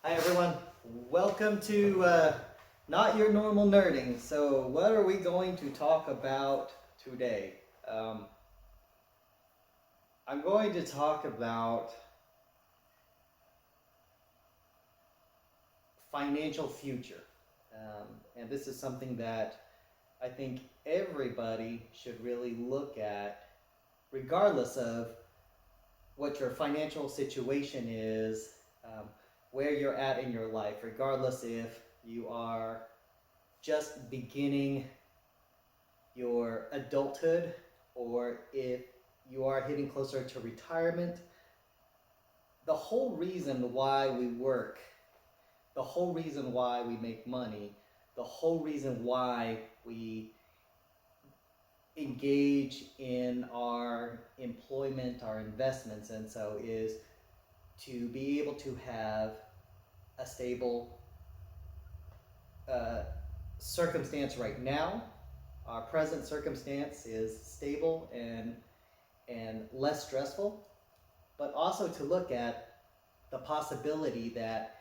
Hi everyone, welcome to Not Your Normal Nerding. So what are we going to talk about today? I'm going to talk about financial future. And this is something that I think everybody should really look at regardless of what your financial situation is, where you're at in your life, regardless if you are just beginning your adulthood or if you are hitting closer to retirement. The whole reason why we work, the whole reason why we make money, the whole reason why we engage in our employment, our investments, and so is to be able to have a stable circumstance right now. Our present circumstance is stable and less stressful, but also to look at the possibility that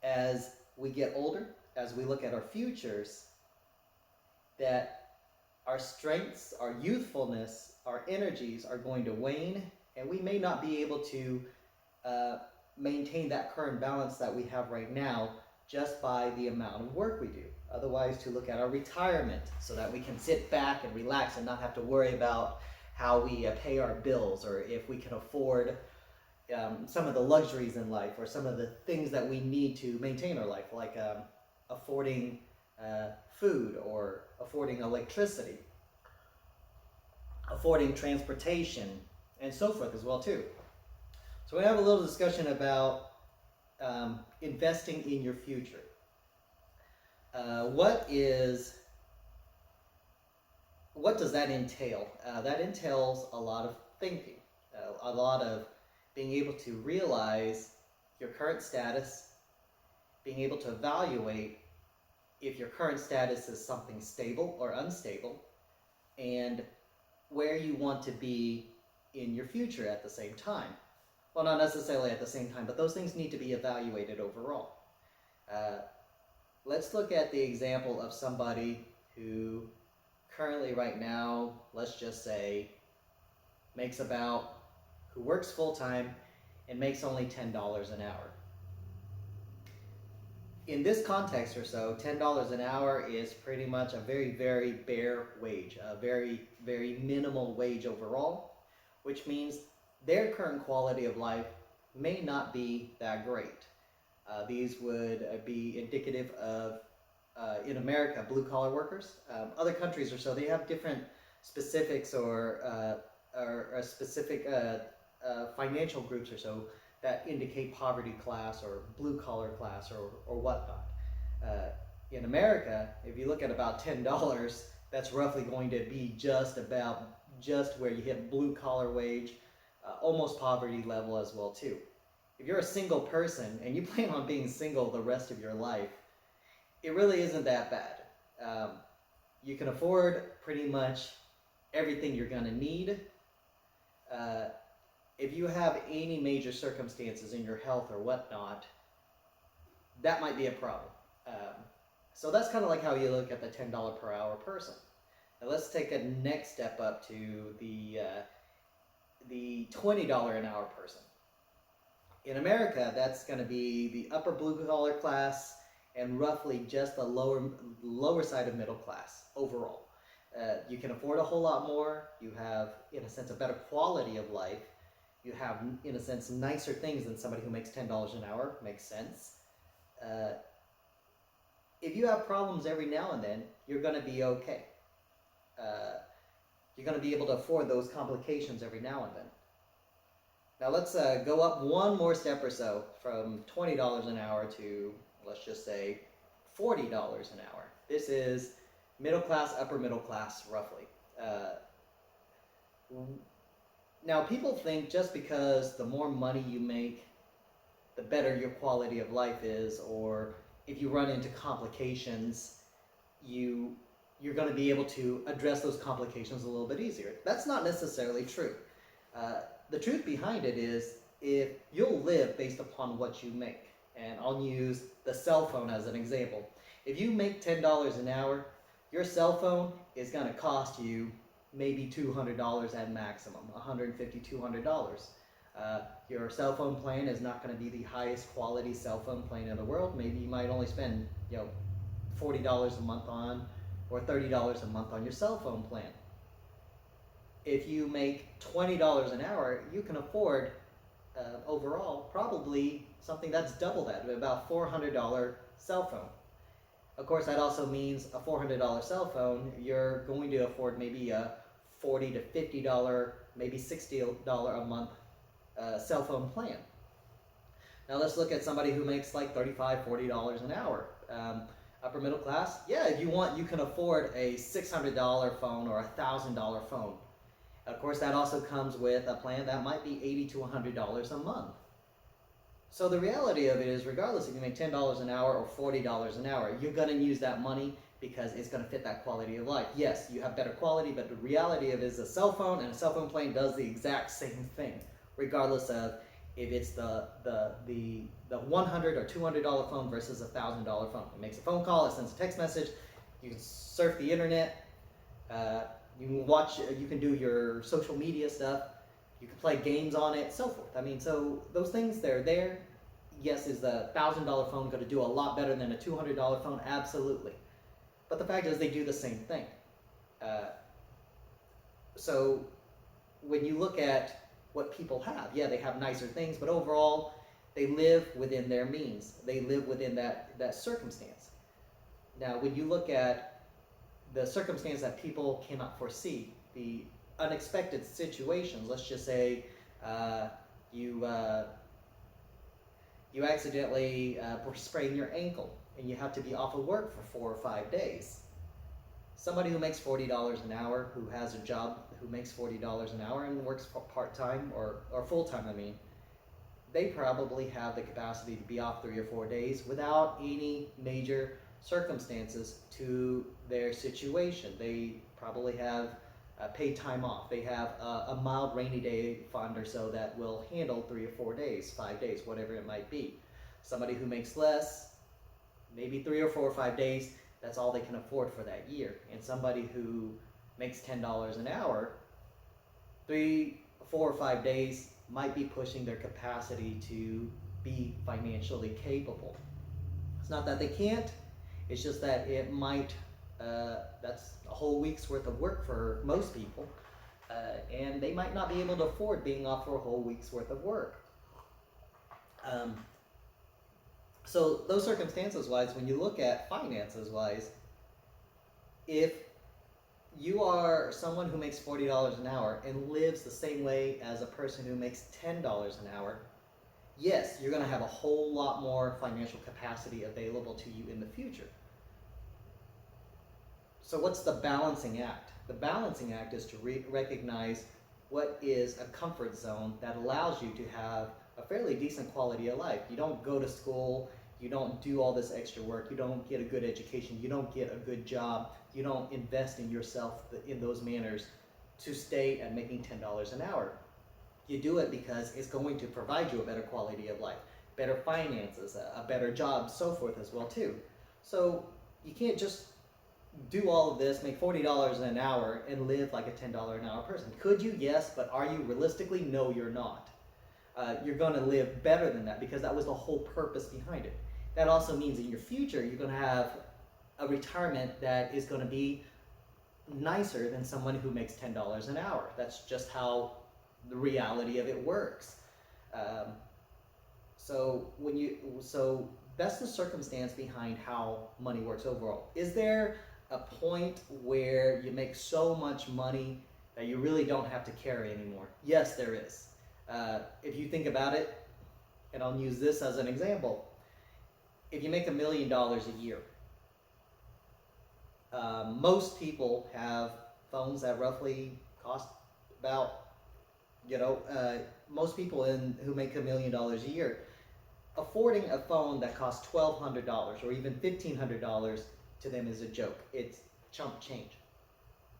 as we get older, as we look at our futures, that our strengths, our youthfulness, our energies are going to wane, and we may not be able to maintain that current balance that we have right now just by the amount of work we do. Otherwise, to look at our retirement so that we can sit back and relax and not have to worry about how we pay our bills, or if we can afford some of the luxuries in life, or some of the things that we need to maintain our life, like affording food, or affording electricity, affording transportation, and so forth as well too. So we have a little discussion about investing in your future. What does that entail? That entails a lot of thinking, a lot of being able to realize your current status, being able to evaluate if your current status is something stable or unstable, and where you want to be in your future at the same time. Well, not necessarily at the same time, but those things need to be evaluated overall. Let's look at the example of somebody who currently right now, let's just say, who works full-time and makes only $10 an hour. In this context or so, $10 an hour is pretty much a very, very bare wage, a very, very minimal wage overall, which means their current quality of life may not be that great. These would be indicative of, in America, blue-collar workers. Other countries or so, they have different specifics or specific financial groups or so that indicate poverty class or blue-collar class or whatnot. In America, if you look at about $10, that's roughly going to be just where you hit blue-collar wage, almost poverty level as well too. If you're a single person and you plan on being single the rest of your life, it really isn't that bad. You can afford pretty much everything you're going to need. If you have any major circumstances in your health or whatnot, that might be a problem. So that's kind of like how you look at the $10 per hour person. Now let's take a next step up to the $20 an hour person. In America, that's going to be the upper blue-collar class and roughly just the lower side of middle class overall. You can afford a whole lot more. You have, in a sense, a better quality of life. You have, in a sense, nicer things than somebody who makes $10 an hour. Makes sense. If you have problems every now and then, you're going to be okay. You're going to be able to afford those complications every now and then. Now let's go up one more step or so from $20 an hour to, let's just say, $40 an hour. This is middle class, upper middle class, roughly. Now people think just because the more money you make, the better your quality of life is, or if you run into complications, you're going to be able to address those complications a little bit easier. That's not necessarily true. The truth behind it is, if you'll live based upon what you make, And I'll use the cell phone as an example. If you make $10 an hour, your cell phone is going to cost you maybe $200 at maximum, $150, $200. Your cell phone plan is not going to be the highest quality cell phone plan in the world. Maybe you might only spend, $40 a month on, or $30 a month on your cell phone plan. If you make $20 an hour, you can afford overall probably something that's double that, about $400 cell phone. Of course, that also means a $400 cell phone, you're going to afford maybe a $40 to $50, maybe $60 a month cell phone plan. Now let's look at somebody who makes like $35, $40 an hour. Upper middle class, yeah, if you want, you can afford a $600 phone or a $1,000 phone. Of course, that also comes with a plan that might be $80 to $100 a month. So the reality of it is, regardless if you make $10 an hour or $40 an hour, you're going to use that money because it's going to fit that quality of life. Yes, you have better quality, but the reality of it is a cell phone and a cell phone plan does the exact same thing, regardless of if it's the $100 or $200 phone versus a $1,000 phone. It makes a phone call, it sends a text message, you can surf the internet, you can watch, you can do your social media stuff, you can play games on it, so forth. I mean, so those things, they're there. Yes, is the $1,000 phone going to do a lot better than a $200 phone? Absolutely. But the fact is, they do the same thing. So when you look at what people have, yeah, they have nicer things, but overall, they live within their means. They live within that circumstance. Now, when you look at the circumstance that people cannot foresee, the unexpected situations, let's just say you accidentally sprain your ankle and you have to be off of work for 4 or 5 days. Somebody who makes $40 an hour, who has a job, who makes $40 an hour and works part-time or full-time, they probably have the capacity to be off 3 or 4 days without any major circumstances to their situation. They probably have paid time off. They have a mild rainy day fund or so that will handle 3 or 4 days, 5 days, whatever it might be. Somebody who makes less, maybe 3 or 4 or 5 days, that's all they can afford for that year. And somebody who makes $10 an hour, 3, 4 or 5 days might be pushing their capacity to be financially capable. It's not that they can't, it's just that it might, that's a whole week's worth of work for most people, and they might not be able to afford being off for a whole week's worth of work. So those circumstances wise, when you look at finances wise, if you are someone who makes $40 an hour and lives the same way as a person who makes $10 an hour, yes, you're going to have a whole lot more financial capacity available to you in the future. So what's the balancing act? The balancing act is to recognize what is a comfort zone that allows you to have a fairly decent quality of life. You don't go to school, you don't do all this extra work, you don't get a good education, you don't get a good job, you don't invest in yourself in those manners to stay at making $10 an hour. You do it because it's going to provide you a better quality of life, better finances, a better job, so forth as well too. So you can't just do all of this, make $40 an hour, and live like a $10 an hour person. Could you? Yes, but are you realistically? No, you're not. You're going to live better than that because that was the whole purpose behind it. That also means in your future, you're going to have a retirement that is going to be nicer than someone who makes $10 an hour. That's just how the reality of it works. So that's the circumstance behind how money works overall. Is there a point where you make so much money that you really don't have to carry anymore? Yes, there is. If you think about it, and I'll use this as an example, if you make $1 million a year, most people have phones that roughly cost about, most people who make $1 million a year, affording a phone that costs $1,200 or even $1,500 to them is a joke. It's chump change.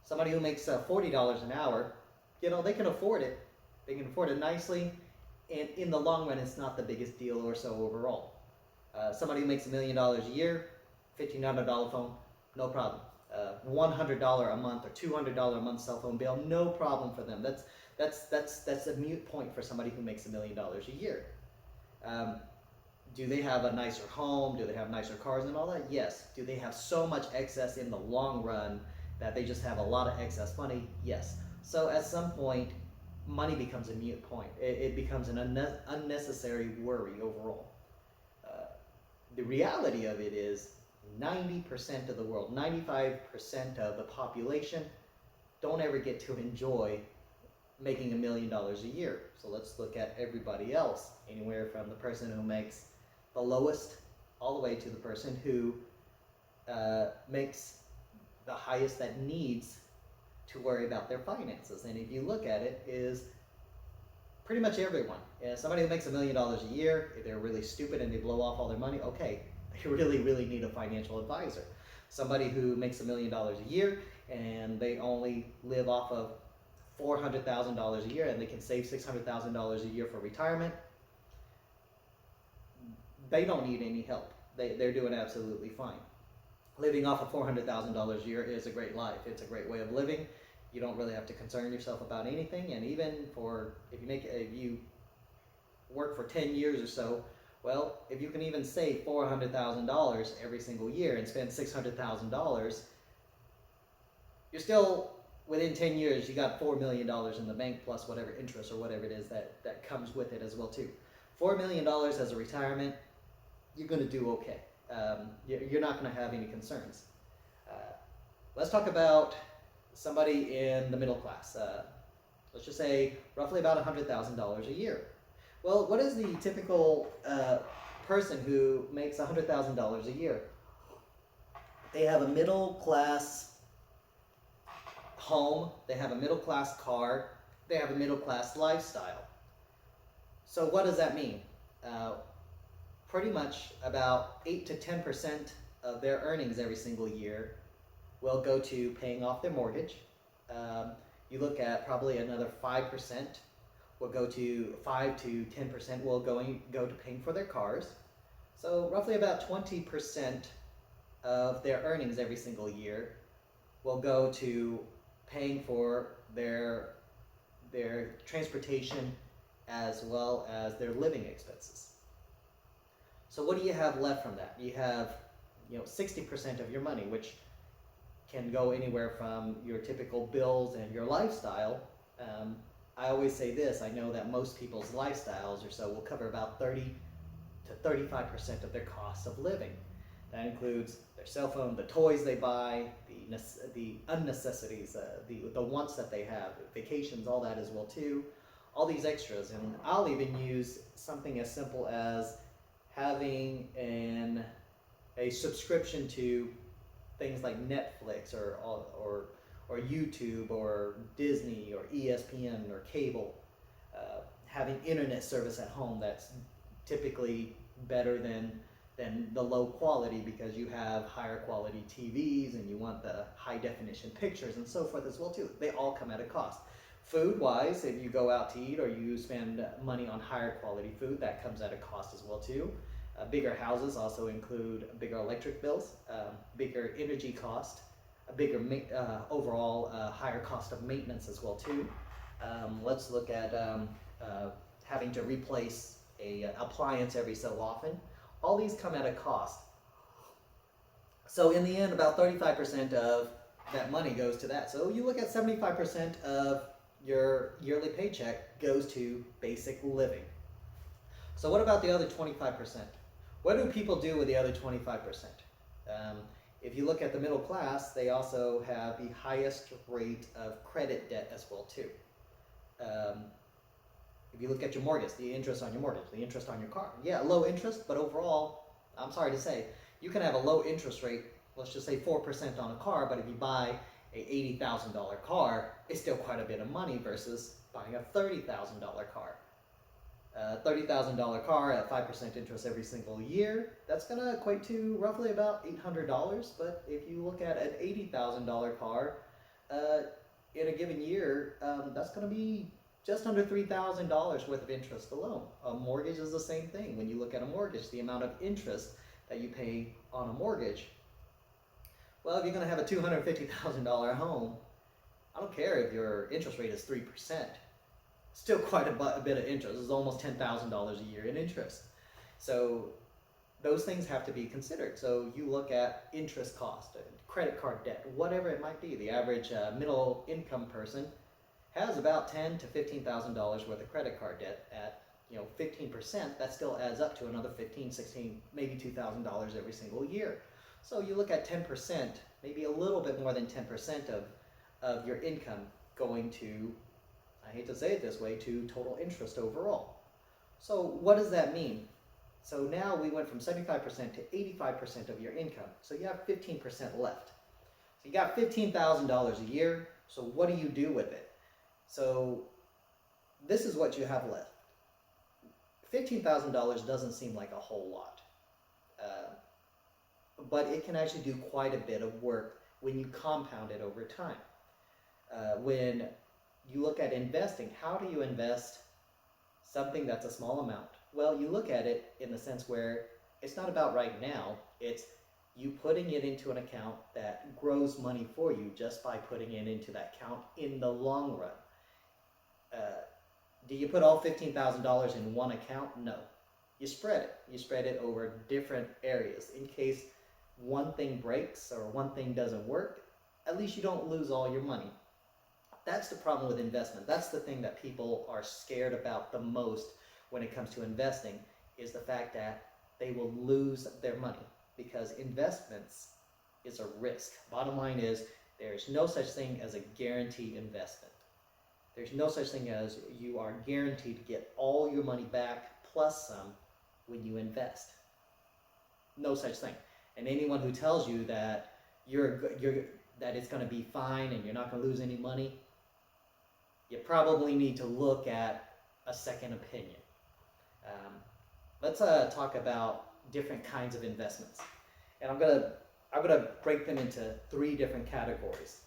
Somebody who makes $40 an hour, they can afford it. They can afford it nicely, and in the long run, it's not the biggest deal or so overall. Somebody who makes $1 million a year, $1,500 phone, no problem. $100 a month or $200 a month cell phone bill, no problem for them. That's a mute point for somebody who makes $1 million a year. Do they have a nicer home? Do they have nicer cars and all that? Yes. Do they have so much excess in the long run that they just have a lot of excess money? Yes. So at some point, money becomes a mute point. It becomes an unnecessary worry overall. The reality of it is 90% of the world, 95% of the population don't ever get to enjoy making $1 million a year. So let's look at everybody else, anywhere from the person who makes the lowest all the way to the person who makes the highest that needs to worry about their finances. And if you look at it, is pretty much everyone. Somebody who makes $1 million a year, if they're really stupid and they blow off all their money, okay, they really need a financial advisor. Somebody who makes $1 million a year and they only live off of $400,000 a year and they can save $600,000 a year for retirement, they don't need any help. They're doing absolutely fine. Living off of $400,000 a year is a great life. It's a great way of living. You don't really have to concern yourself about anything. And even if you work for 10 years or so, well, if you can even save $400,000 every single year and spend $600,000, you're still, within 10 years, you got $4 million in the bank plus whatever interest or whatever it is that comes with it as well too. $4 million as a retirement, you're going to do okay. You're not going to have any concerns. Let's talk about somebody in the middle class. Let's just say roughly about $100,000 a year. Well, what is the typical person who makes $100,000 a year? They have a middle class home, they have a middle class car, they have a middle class lifestyle. So what does that mean? Pretty much about 8 to 10% of their earnings every single year will go to paying off their mortgage. You look at probably another 5% will go to 5 to 10% will go to paying for their cars. So roughly about 20% of their earnings every single year will go to paying for their transportation as well as their living expenses. So what do you have left from that? You have 60% of your money, which can go anywhere from your typical bills and your lifestyle. I always say this, I know that most people's lifestyles or so will cover about 30 to 35% of their cost of living. That includes their cell phone, the toys they buy, the unnecessities, the wants that they have, vacations, all that as well too, all these extras. And I'll even use something as simple as having a subscription to things like Netflix or YouTube or Disney or ESPN or cable, having internet service at home that's typically better than the low quality because you have higher quality TVs and you want the high definition pictures and so forth as well too. They all come at a cost. Food wise, if you go out to eat or you spend money on higher quality food, that comes at a cost as well too. Bigger houses also include bigger electric bills, bigger energy cost, a bigger overall higher cost of maintenance as well too. Let's look at having to replace a appliance every so often. All these come at a cost. So in the end, about 35% of that money goes to that. So you look at 75% of your yearly paycheck goes to basic living. So what about the other 25%? What do people do with the other 25%? If you look at the middle class, they also have the highest rate of credit debt as well too. If you look at your mortgage, the interest on your mortgage, the interest on your car. Yeah, low interest, but overall, I'm sorry to say, you can have a low interest rate, let's just say 4% on a car, but if you buy a $80,000 car, it's still quite a bit of money versus buying a $30,000 car. $30,000 car at 5% interest every single year, that's going to equate to roughly about $800. But if you look at an $80,000 car in a given year, that's going to be just under $3,000 worth of interest alone. A mortgage is the same thing. When you look at a mortgage, the amount of interest that you pay on a mortgage, well, if you're going to have a $250,000 home, I don't care if your interest rate is 3%. Still quite a bit of interest. It's almost $10,000 a year in interest. So those things have to be considered. So you look at interest cost, credit card debt, whatever it might be. The average middle income person has about $10,000 to $15,000 worth of credit card debt. At 15%, that still adds up to another $15,000, $16,000, maybe $2,000 every single year. So you look at 10%, maybe a little bit more than 10% of your income going to, I hate to say it this way, to total interest overall. So what does that mean? So now we went from 75% to 85% of your income. So you have 15% left. So you got $15,000 a year. So what do you do with it? So this is what you have left. $15,000 doesn't seem like a whole lot. But it can actually do quite a bit of work when you compound it over time. When you look at investing, how do you invest something that's a small amount? Well, you look at it in the sense where it's not about right now, it's you putting it into an account that grows money for you just by putting it into that account in the long run. Do you put all $15,000 in one account? No. You spread it. You spread it over different areas in case one thing breaks or one thing doesn't work. At least you don't lose all your money. That's the problem with investment. That's the thing that people are scared about the most when it comes to investing, is the fact that they will lose their money, because investments is a risk. Bottom line is, there's no such thing as a guaranteed investment. There's no such thing as you are guaranteed to get all your money back plus some when you invest. No such thing. And anyone who tells you that that it's going to be fine and you're not going to lose any money, you probably need to look at a second opinion. Let's talk about different kinds of investments, and I'm gonna break them into 3 different categories.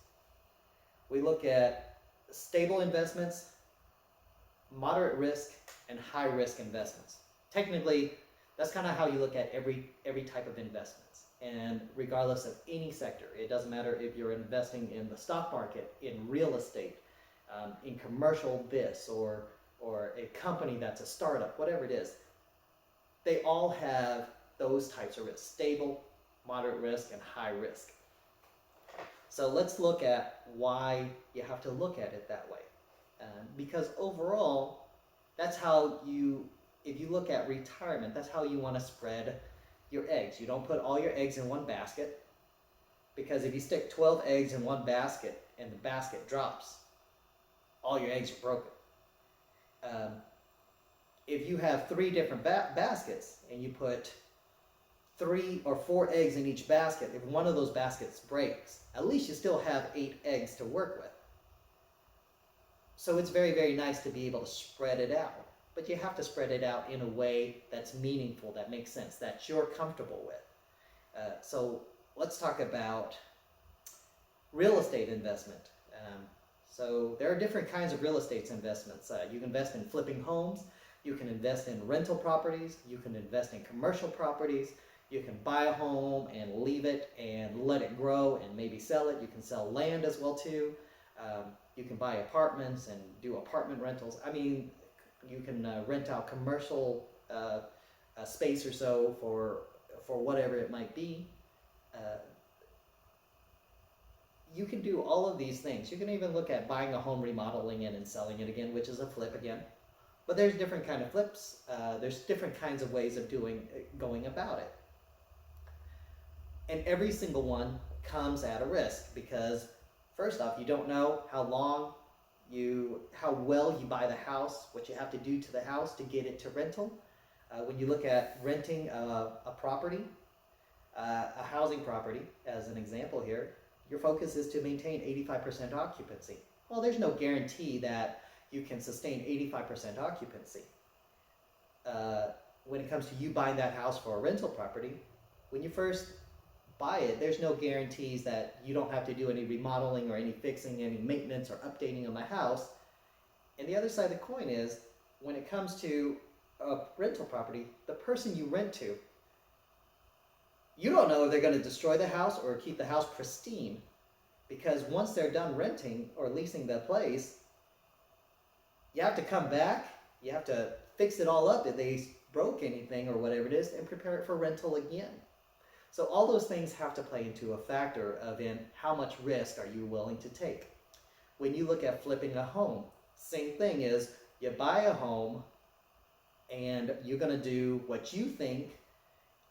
We look at stable investments, moderate risk, and high risk investments. Technically, that's kind of how you look at every type of investments, and regardless of any sector, it doesn't matter if you're investing in the stock market, in real estate, in commercial this, or a company that's a startup, whatever it is. They all have those types of risks: stable, moderate risk, and high risk. So let's look at why you have to look at it that way. Because overall, that's how if you look at retirement, that's how you want to spread your eggs. You don't put all your eggs in one basket, because if you stick 12 eggs in one basket and the basket drops, all your eggs are broken. If you have 3 different baskets and you put 3 or 4 eggs in each basket, if one of those baskets breaks, at least you still have 8 eggs to work with. So it's very, very nice to be able to spread it out. But you have to spread it out in a way that's meaningful, that makes sense, that you're comfortable with. So let's talk about real estate investment. So there are different kinds of real estate investments. You can invest in flipping homes. You can invest in rental properties. You can invest in commercial properties. You can buy a home and leave it and let it grow and maybe sell it. You can sell land as well too. You can buy apartments and do apartment rentals. I mean, you can rent out commercial space or so for whatever it might be. You can do all of these things. You can even look at buying a home, remodeling it, and selling it again, which is a flip again. But there's different kind of flips. There's different kinds of ways of going about it. And every single one comes at a risk, because first off, you don't know how well you buy the house, what you have to do to the house to get it to rental. When you look at renting a property, a housing property, as an example here, your focus is to maintain 85% occupancy. Well, there's no guarantee that you can sustain 85% occupancy. When it comes to you buying that house for a rental property, when you first buy it, there's no guarantees that you don't have to do any remodeling or any fixing, any maintenance or updating on the house. And the other side of the coin is, when it comes to a rental property, the person you rent to, you don't know if they're going to destroy the house or keep the house pristine, because once they're done renting or leasing the place, you have to come back, you have to fix it all up if they broke anything or whatever it is, and prepare it for rental again. So all those things have to play into a factor of in how much risk are you willing to take. When you look at flipping a home, same thing is, you buy a home and you're going to do what you think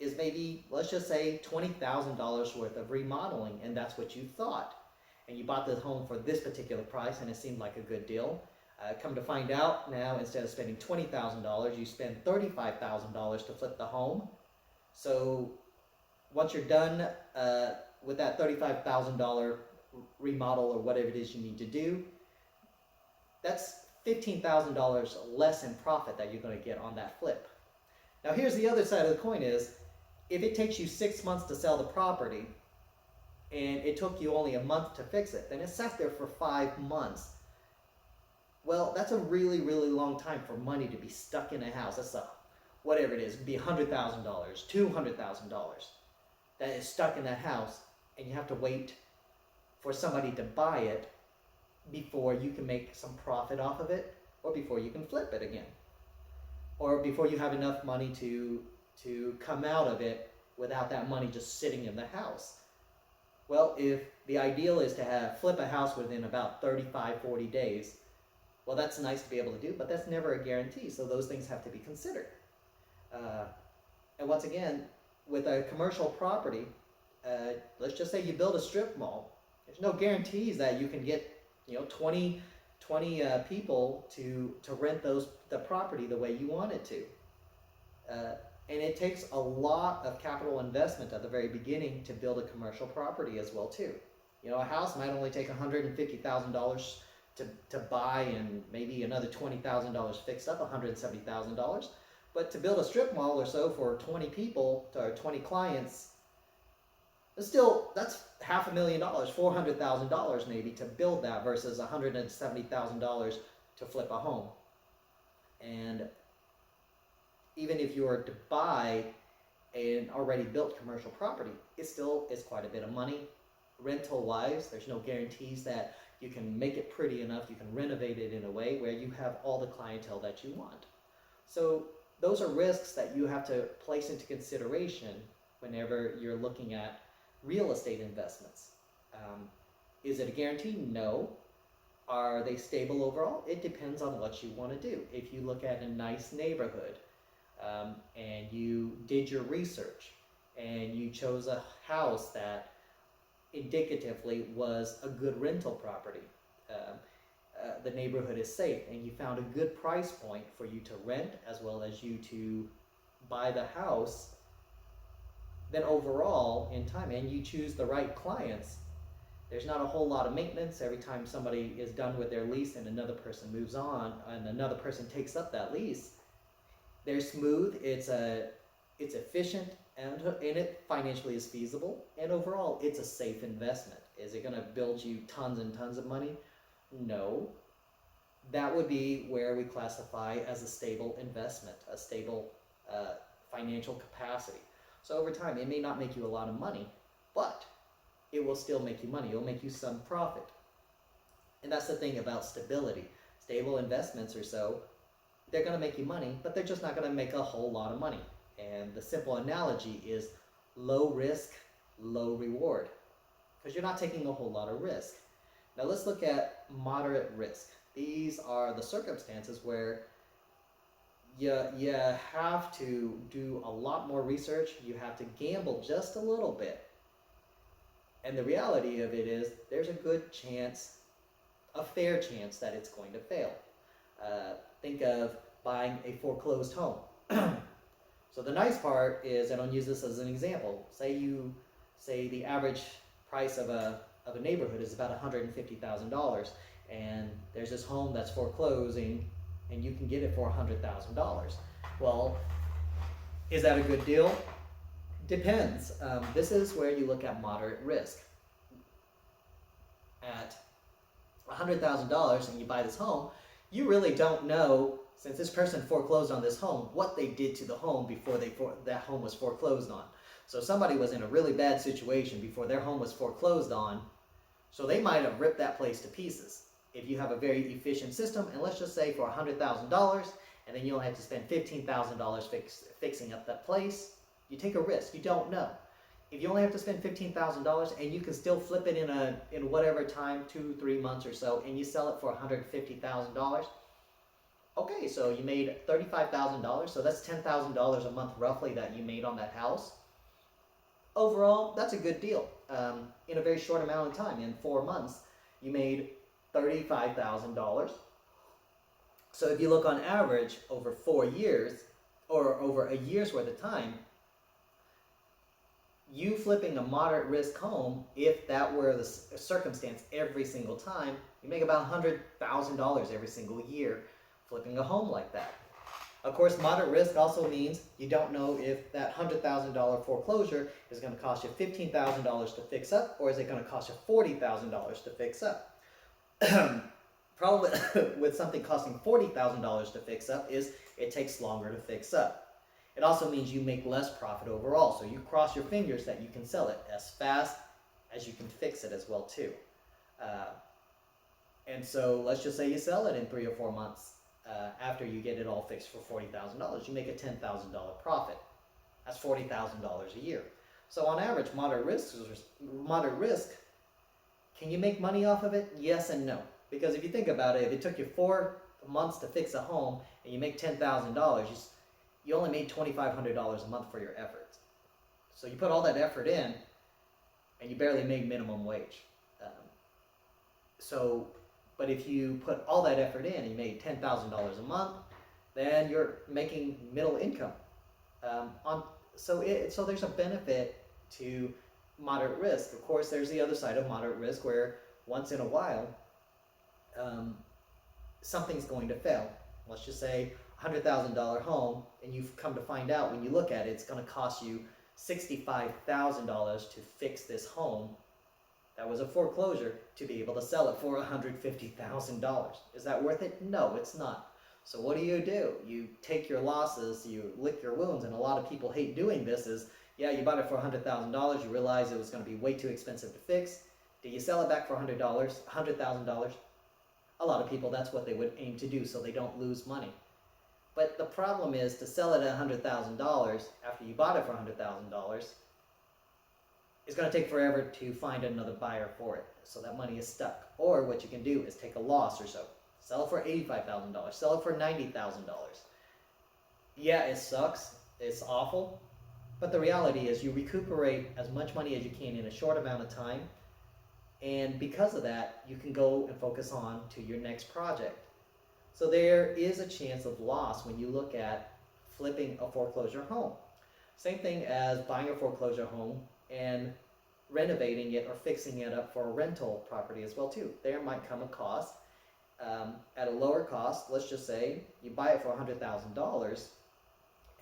is maybe, let's just say, $20,000 worth of remodeling, and that's what you thought. And you bought the home for this particular price and it seemed like a good deal. Come to find out, now instead of spending $20,000, you spend $35,000 to flip the home. So once you're done with that $35,000 remodel or whatever it is you need to do, that's $15,000 less in profit that you're going to get on that flip. Now here's the other side of the coin is, if it takes you 6 months to sell the property and it took you only a month to fix it, then it sat there for 5 months. Well, that's a really, really long time for money to be stuck in a house. That's whatever it is, it could be $100,000, $200,000 that is stuck in that house, and you have to wait for somebody to buy it before you can make some profit off of it, or before you can flip it again, or before you have enough money to come out of it without that money just sitting in the house. Well, if the ideal is to flip a house within about 35, 40 days, well, that's nice to be able to do, but that's never a guarantee, so those things have to be considered. And once again, with a commercial property, let's just say you build a strip mall. There's no guarantees that you can get 20 people to rent the property the way you want it to. And it takes a lot of capital investment at the very beginning to build a commercial property as well too. A house might only take $150,000 to buy, and maybe another $20,000 fixed up, $170,000. But to build a strip mall or so for 20 people or 20 clients, that's $500,000, $400,000 maybe to build that, versus $170,000 to flip a home. And even if you were to buy an already built commercial property, it still is quite a bit of money. Rental wise, there's no guarantees that you can make it pretty enough, you can renovate it in a way where you have all the clientele that you want. So those are risks that you have to place into consideration whenever you're looking at real estate investments. Is it a guarantee? No. Are they stable overall? It depends on what you want to do. If you look at a nice neighborhood and you did your research and you chose a house that indicatively was a good rental property, the neighborhood is safe, and you found a good price point for you to rent as well as you to buy the house, then overall in time, and you choose the right clients, there's not a whole lot of maintenance. Every time somebody is done with their lease and another person moves on and another person takes up that lease, they're smooth, it's efficient, and it financially is feasible, and overall it's a safe investment. Is it going to build you tons and tons of money? No. That would be where we classify as a stable investment, a stable financial capacity. So over time, it may not make you a lot of money, but it will still make you money. It will make you some profit. And that's the thing about stability. Stable investments or so, they're going to make you money, but they're just not going to make a whole lot of money. And the simple analogy is low risk, low reward, because you're not taking a whole lot of risk. Now let's look at moderate risk. These are the circumstances where you have to do a lot more research, you have to gamble just a little bit. And the reality of it is there's a good chance, a fair chance, that it's going to fail. Think of buying a foreclosed home. So the nice part is, and I'll use this as an example, say the average price of a neighborhood is about $150,000, and there's this home that's foreclosing and you can get it for $100,000. Well, is that a good deal? Depends. This is where you look at moderate risk. At $100,000 and you buy this home, You really don't know, since this person foreclosed on this home, what they did to the home before that home was foreclosed on. So somebody was in a really bad situation before their home was foreclosed on, so they might have ripped that place to pieces. If you have a very efficient system, and let's just say for $100,000, and then you only have to spend $15,000 fixing up that place, you take a risk. You don't know. If you only have to spend $15,000 and you can still flip it in whatever time, 2-3 months or so, and you sell it for $150,000, okay, so you made $35,000, so that's $10,000 a month roughly that you made on that house. Overall, that's a good deal. In a very short amount of time, in 4 months, you made $35,000. So if you look on average over 4 years, or over a year's worth of time, you flipping a moderate risk home, if that were the circumstance every single time, you make about $100,000 every single year flipping a home like that. Of course, moderate risk also means you don't know if that $100,000 foreclosure is going to cost you $15,000 to fix up, or is it going to cost you $40,000 to fix up. Problem with something costing $40,000 to fix up is it takes longer to fix up. It also means you make less profit overall, so you cross your fingers that you can sell it as fast as you can fix it as well too. And so let's just say you sell it in 3 or 4 months after you get it all fixed for $40,000. You make a $10,000 profit. That's $40,000 a year. So on average, moderate risk, can you make money off of it? Yes and no. Because if you think about it, if it took you 4 months to fix a home and you make $10,000, you only made $2,500 a month for your efforts. So you put all that effort in, and you barely made minimum wage. But if you put all that effort in and you made $10,000 a month, then you're making middle income. So there's a benefit to moderate risk. Of course, there's the other side of moderate risk where once in a while, something's going to fail. Let's just say $100,000 home, and you've come to find out when you look at it, it's going to cost you $65,000 to fix this home. That was a foreclosure to be able to sell it for $150,000. Is that worth it? No, it's not. So what do? You take your losses, you lick your wounds, and a lot of people hate doing this is, yeah, you bought it for $100,000, you realize it was going to be way too expensive to fix. Do you sell it back for $100,000? A lot of people, that's what they would aim to do so they don't lose money. But the problem is to sell it at $100,000 after you bought it for $100,000, it's going to take forever to find another buyer for it. So that money is stuck. Or what you can do is take a loss or so. Sell it for $85,000. Sell it for $90,000. Yeah, it sucks. It's awful. But the reality is you recuperate as much money as you can in a short amount of time. And because of that, you can go and focus on to your next project. So there is a chance of loss when you look at flipping a foreclosure home. Same thing as buying a foreclosure home and renovating it or fixing it up for a rental property as well too. There might come a cost. At a lower cost, let's just say you buy it for $100,000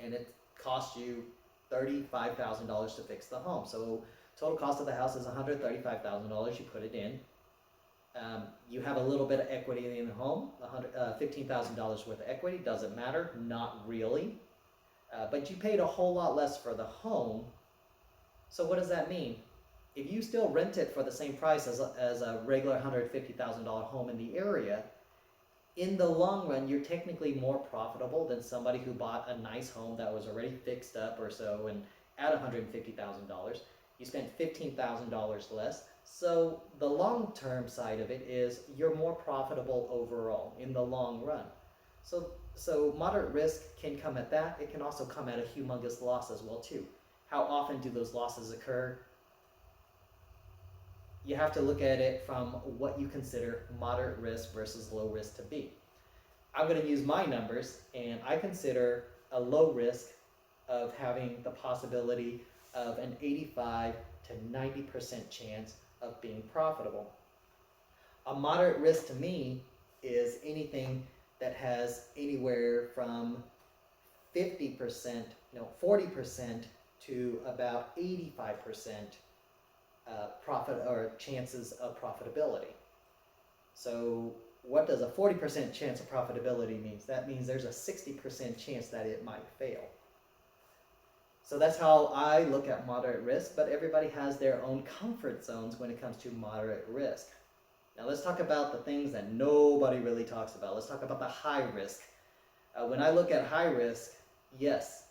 and it costs you $35,000 to fix the home. So total cost of the house is $135,000. You put it in. You have a little bit of equity in the home, $15,000 worth of equity. Doesn't matter, not really. But you paid a whole lot less for the home. So what does that mean? If you still rent it for the same price as a regular $150,000 home in the area, in the long run, you're technically more profitable than somebody who bought a nice home that was already fixed up or so and at $150,000. You spent $15,000 less. So the long-term side of it is you're more profitable overall in the long run. So moderate risk can come at that. It can also come at a humongous loss as well too. How often do those losses occur? You have to look at it from what you consider moderate risk versus low risk to be. I'm going to use my numbers, and I consider a low risk of having the possibility of an 85 to 90% chance of being profitable. A moderate risk to me is anything that has anywhere from 40% to about 85% profit or chances of profitability. So what does a 40% chance of profitability mean? That means there's a 60% chance that it might fail. So that's how I look at moderate risk, but everybody has their own comfort zones when it comes to moderate risk. Now let's talk about the things that nobody really talks about. Let's talk about the high risk. When I look at high risk, yes,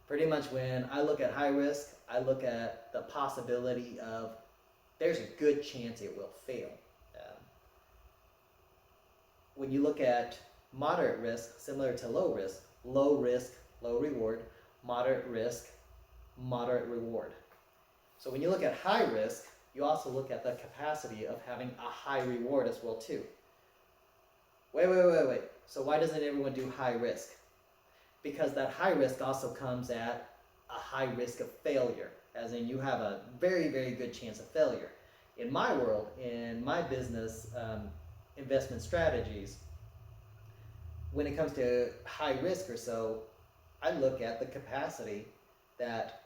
pretty much when I look at high risk, I look at the possibility of there's a good chance it will fail. When you look at moderate risk, similar to low risk, low reward, moderate risk, moderate reward. So when you look at high risk, you also look at the capacity of having a high reward as well too. Wait. So why doesn't everyone do high risk? Because that high risk also comes at a high risk of failure, as in you have a very, very good chance of failure. In my world, in my business investment strategies, when it comes to high risk or so, I look at the capacity that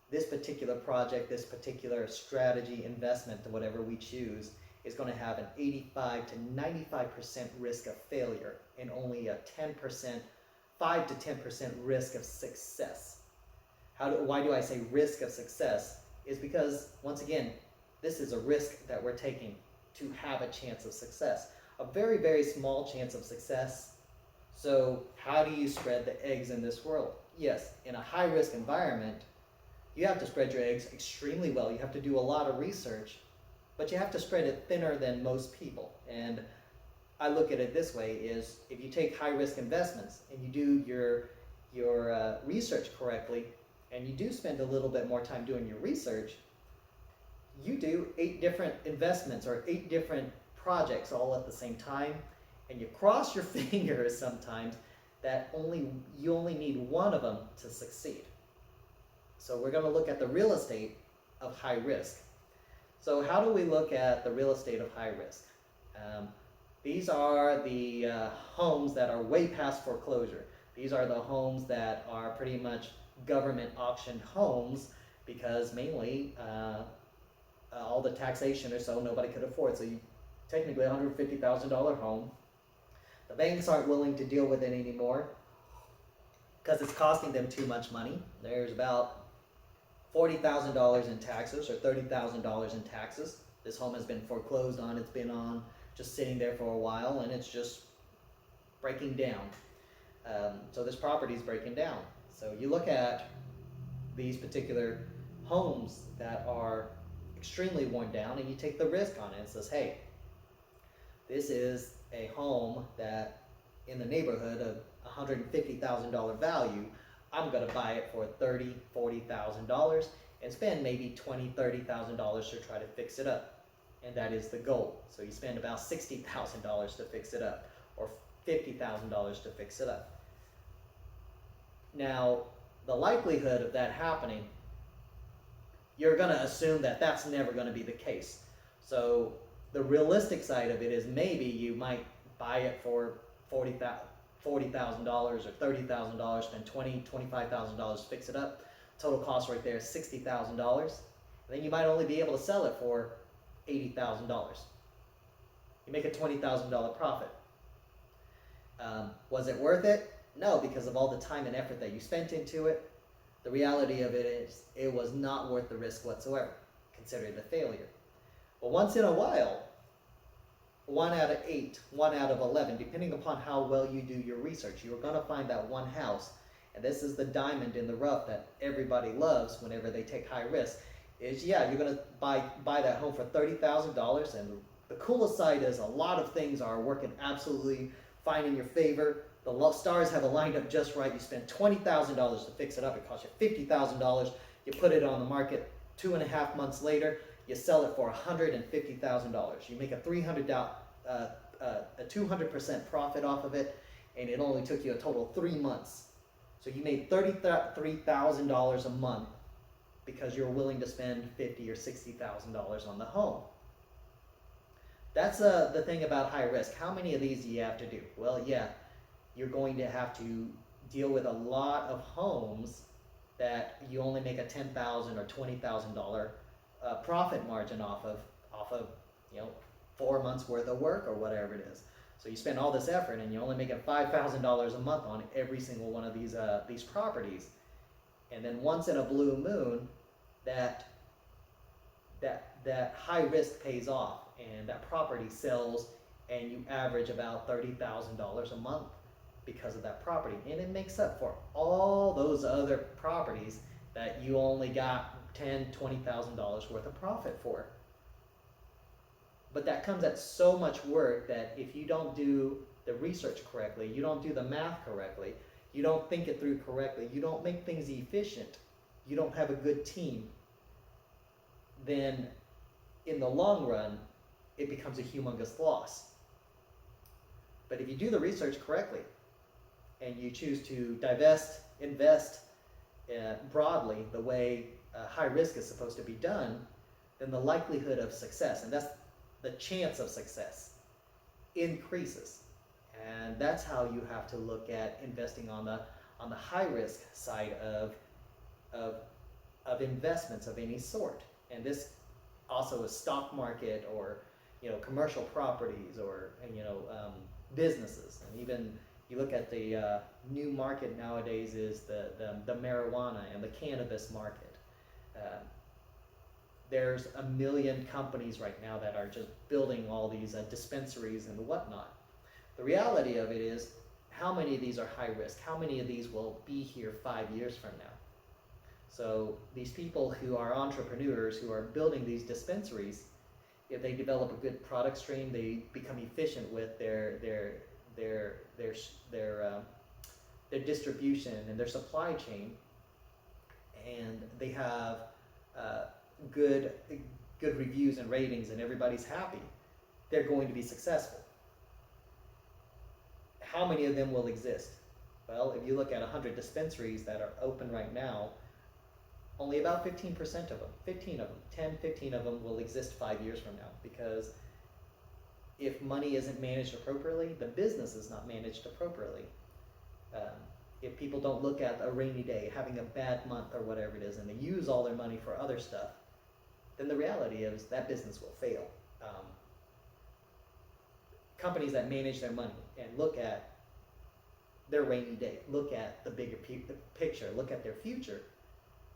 this particular project, this particular strategy, investment, whatever we choose, is going to have an 85 to 95% risk of failure and only a 10%, 5 to 10% risk of success. Why do I say risk of success? Is because, once again, this is a risk that we're taking to have a chance of success. A very, very small chance of success. So how do you spread the eggs in this world? Yes, in a high-risk environment, you have to spread your eggs extremely well. You have to do a lot of research, but you have to spread it thinner than most people. And I look at it this way, is if you take high-risk investments and you do your research correctly, and you do spend a little bit more time doing your research, you do 8 different investments or 8 different projects all at the same time, and you cross your fingers sometimes that you only need one of them to succeed. So we're going to look at the real estate of high risk. So how do we look at the real estate of high risk? These are the homes that are way past foreclosure. These are the homes that are pretty much government auctioned homes, because mainly all the taxation or so nobody could afford. So you technically $150,000 home. The banks aren't willing to deal with it anymore because it's costing them too much money. There's about $40,000 in taxes or $30,000 in taxes. This home has been foreclosed on. It's been on just sitting there for a while, and it's just breaking down. So this property is breaking down. So you look at these particular homes that are extremely worn down, and you take the risk on it and says, hey, this is a home that in the neighborhood of $150,000 value, I'm going to buy it for $30,000, $40,000 and spend maybe $20,000, $30,000 to try to fix it up. And that is the goal. So you spend about $60,000 to fix it up, or $50,000 to fix it up. Now, the likelihood of that happening, you're going to assume that that's never going to be the case. So the realistic side of it is maybe you might buy it for $40,000 or $30,000, spend $20,000, $25,000 to fix it up. Total cost right there is $60,000. Then you might only be able to sell it for $80,000. You make a $20,000 profit. Was it worth it? No, because of all the time and effort that you spent into it. The reality of it is it was not worth the risk whatsoever. Consider it a failure. But once in a while, 1 out of 8, 1 out of 11, depending upon how well you do your research, you're going to find that one house. And this is the diamond in the rough that everybody loves whenever they take high risk. Is, yeah, you're going to buy that home for $30,000, and the coolest side is a lot of things are working absolutely fine in your favor. The stars have aligned up just right. You spend $20,000 to fix it up. It costs you $50,000. You put it on the market 2.5 months later. You sell it for $150,000. You make a 200% profit off of it, and it only took you a total of 3 months. So you made $33,000 a month because you're willing to spend $50,000 or $60,000 on the home. That's the thing about high risk. How many of these do you have to do? Well, yeah, you're going to have to deal with a lot of homes that you only make a $10,000 or $20,000 profit margin off of 4 months worth of work or whatever it is. So you spend all this effort and you're only making $5,000 a month on every single one of these properties. And then once in a blue moon, that high risk pays off and that property sells and you average about $30,000 a month because of that property. And it makes up for all those other properties that you only got $10,000, $20,000 worth of profit for. But that comes at so much work that if you don't do the research correctly, you don't do the math correctly, you don't think it through correctly, you don't make things efficient, you don't have a good team, then in the long run, it becomes a humongous loss. But if you do the research correctly and you choose to invest broadly the way high risk is supposed to be done, then the likelihood of success, and that's the chance of success, increases. And that's how you have to look at investing on the high risk side of investments of any sort. And this also is stock market, or commercial properties, or businesses. And even you look at the new market nowadays is the marijuana and the cannabis market. There's a million companies right now that are just building all these dispensaries and whatnot. The reality of it is, how many of these are high risk? How many of these will be here 5 years from now? So these people who are entrepreneurs, who are building these dispensaries, if they develop a good product stream, they become efficient with their distribution and their supply chain, and they have good reviews and ratings, and everybody's happy, they're going to be successful. How many of them will exist? Well, if you look at 100 dispensaries that are open right now, only about 15% of them, 15 of them will exist 5 years from now, because if money isn't managed appropriately, the business is not managed appropriately. If people don't look at a rainy day, having a bad month or whatever it is, and they use all their money for other stuff, then the reality is that business will fail. Companies that manage their money and look at their rainy day, look at the bigger picture, look at their future,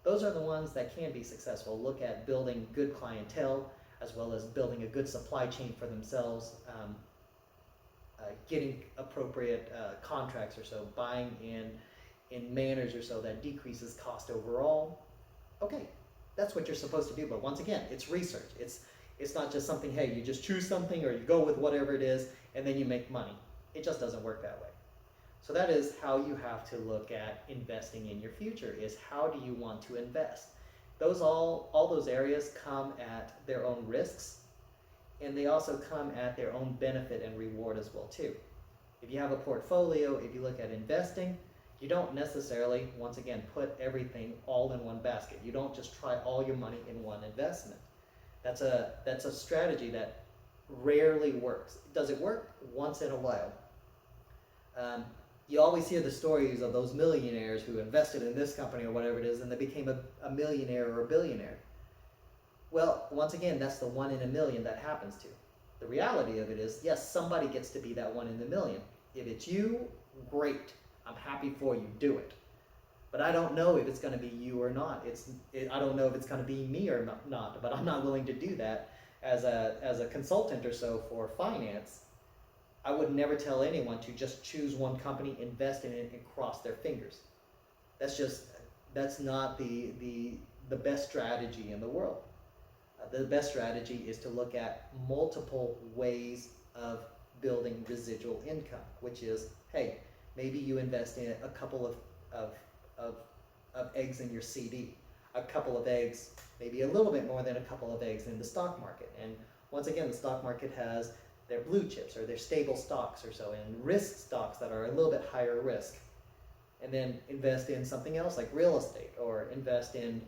those are the ones that can be successful. Look at building good clientele, as well as building a good supply chain for themselves, getting appropriate contracts or so, buying in manners or so that decreases cost overall. Okay, that's what you're supposed to do. But once again, it's research. It's not just something, hey, you just choose something or you go with whatever it is and then you make money. It just doesn't work that way. So that is how you have to look at investing in your future, is how do you want to invest? All those areas come at their own risks, and they also come at their own benefit and reward as well too. If you have a portfolio, if you look at investing, you don't necessarily, once again, put everything all in one basket. You don't just try all your money in one investment. That's a strategy that rarely works. Does it work? Once in a while. You always hear the stories of those millionaires who invested in this company or whatever it is, and they became a millionaire or a billionaire. Well, once again, that's the 1 in a million that happens to. The reality of it is, yes, somebody gets to be that 1 in a million. If it's you, great. I'm happy for you. Do it. But I don't know if it's going to be you or not. I don't know if it's going to be me or not. But I'm not willing to do that as a consultant or so for finance. I would never tell anyone to just choose one company, invest in it, and cross their fingers. That's not the best strategy in the world. The best strategy is to look at multiple ways of building residual income, which is, hey, maybe you invest in a couple of eggs in your CD, a couple of eggs, maybe a little bit more than a couple of eggs in the stock market. And once again, the stock market has their blue chips or their stable stocks or so, and risk stocks that are a little bit higher risk. And then invest in something else like real estate, or invest in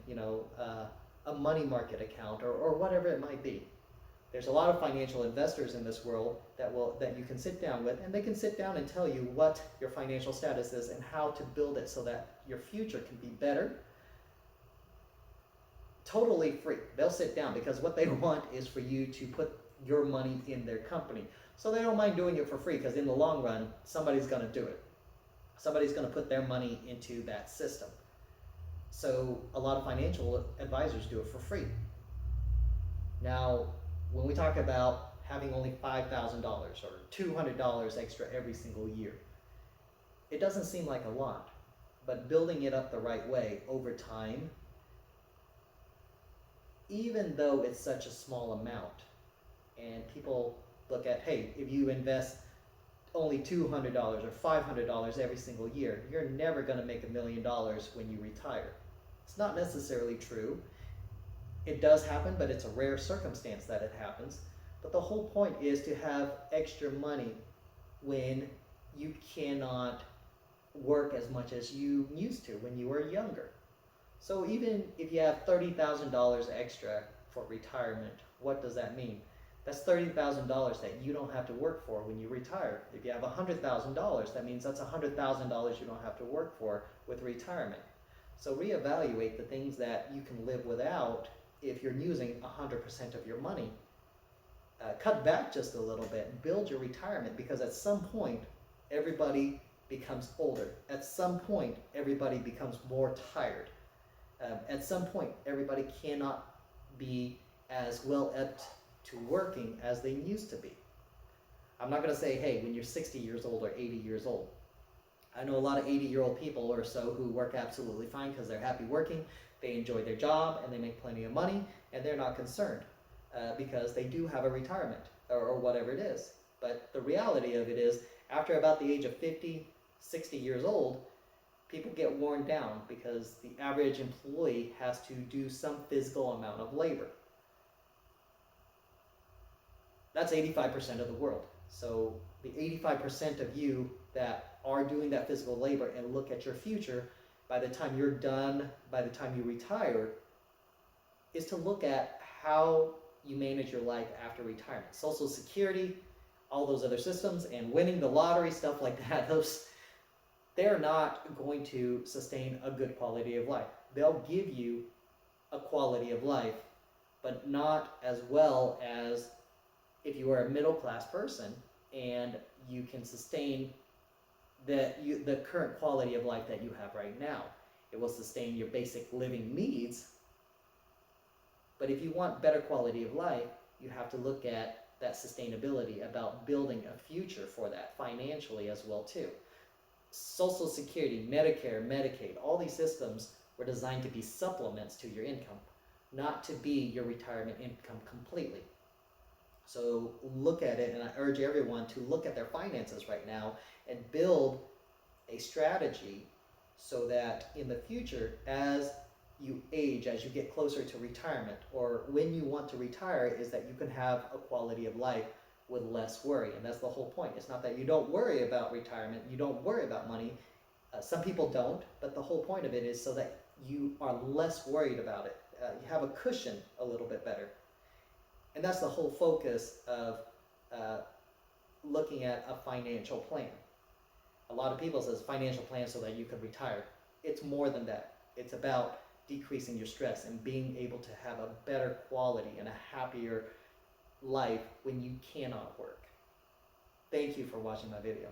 a money market account, or whatever it might be. There's a lot of financial investors in this world that you can sit down with, and they can sit down and tell you what your financial status is and how to build it so that your future can be better. Totally free. They'll sit down because what they want is for you to put your money in their company. So they don't mind doing it for free because in the long run, somebody's going to do it. Somebody's going to put their money into that system. So a lot of financial advisors do it for free. Now, when we talk about having only $5,000 or $200 extra every single year, it doesn't seem like a lot, but building it up the right way over time, even though it's such a small amount, and people look at, hey, if you invest only $200 or $500 every single year, you're never going to make $1 million when you retire. It's not necessarily true. It does happen, but it's a rare circumstance that it happens. But the whole point is to have extra money when you cannot work as much as you used to when you were younger. So even if you have $30,000 extra for retirement, what does that mean? That's $30,000 that you don't have to work for when you retire. If you have $100,000, that means that's $100,000 you don't have to work for with retirement. So reevaluate the things that you can live without if you're using 100% of your money. Cut back just a little bit, build your retirement, because at some point everybody becomes older. At some point everybody becomes more tired. At some point everybody cannot be as well apt to working as they used to be. I'm not going to say, hey, when you're 60 years old or 80 years old. I know a lot of 80-year-old people or so who work absolutely fine because they're happy working, they enjoy their job, and they make plenty of money, and they're not concerned because they do have a retirement or whatever it is. But the reality of it is, after about the age of 50, 60 years old, people get worn down because the average employee has to do some physical amount of labor. That's 85% of the world. So the 85% of you that are doing that physical labor and look at your future, by the time you're done, by the time you retire, is to look at how you manage your life after retirement. Social Security, all those other systems, and winning the lottery, stuff like that, they're not going to sustain a good quality of life. They'll give you a quality of life, but not as well as if you are a middle-class person and you can sustain the current quality of life that you have right now. It will sustain your basic living needs, but if you want better quality of life, you have to look at that sustainability, about building a future for that financially as well too. Social Security, Medicare, Medicaid, all these systems were designed to be supplements to your income, not to be your retirement income completely. So look at it, and I urge everyone to look at their finances right now and build a strategy so that in the future, as you age, as you get closer to retirement, or when you want to retire, is that you can have a quality of life with less worry. And that's the whole point. It's not that you don't worry about retirement, you don't worry about money. Some people don't, but the whole point of it is so that you are less worried about it. You have a cushion a little bit better. And that's the whole focus of looking at a financial plan. A lot of people says financial plan so that you can retire. It's more than that. It's about decreasing your stress and being able to have a better quality and a happier life when you cannot work. Thank you for watching my video.